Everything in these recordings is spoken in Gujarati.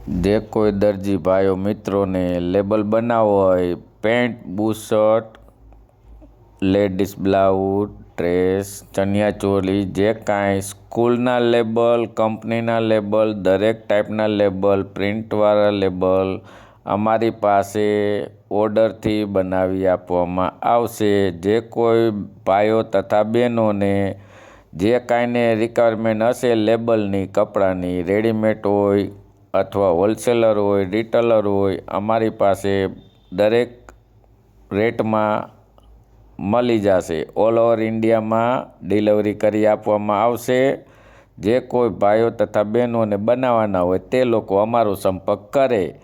જે કોઈ દરજી ભાઈઓ મિત્રોને લેબલ બનાવવો હોય pant bushirt ladies blouse dress ચણિયાચોળી જે કાંઈ સ્કૂલના લેબલ કંપનીના લેબલ દરેક ટાઈપના લેબલ પ્રિન્ટવાળા લેબલ અમારી પાસે ઓર્ડરથી બનાવી આપવામાં આવશે। જે કોઈ ભાઈઓ તથા બહેનોને જે કાંઈને રિક્વાયરમેન્ટ હશે લેબલની કપડાની રેડીમેડ હોય અથવા હોલસેલર હોય રિટેલર હોય અમારી પાસે દરેક રેટમાં મળી જશે। ઓલ ઓવર ઇન્ડિયામાં ડિલિવરી કરી આપવામાં આવશે। જે કોઈ ભાઈઓ તથા બહેનોને બનાવવાના હોય તે લોકો અમારો સંપર્ક કરે।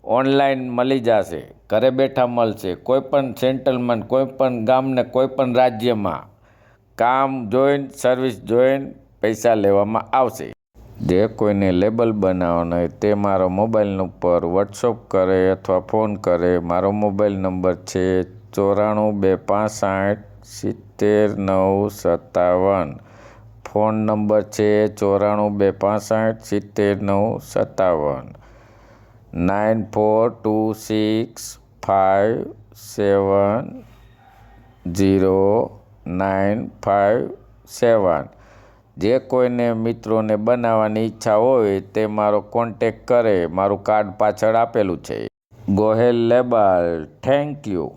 ઓનલાઈન મળી જશે, ઘરે બેઠા મળશે। કોઈપણ સેટલમેન્ટ કોઈપણ ગામને કોઈપણ રાજ્યમાં કામ જોઈને સર્વિસ જોઈને પૈસા લેવામાં આવશે। જે કોઈને લેબલ બનાવવાના હોય તે મારો મોબાઈલ નંબર વોટ્સઅપ કરે અથવા ફોન કરે। મારો મોબાઈલ નંબર છે 942657 ફોન નંબર છે 942657 9426570957। જે કોઈને મિત્રોને બનાવવાની ઈચ્છા હોય તે મારો કોન્ટેક કરે। મારું કાર્ડ પાછળ આપેલું છે। ગોહેલ લેબલ। Thank you.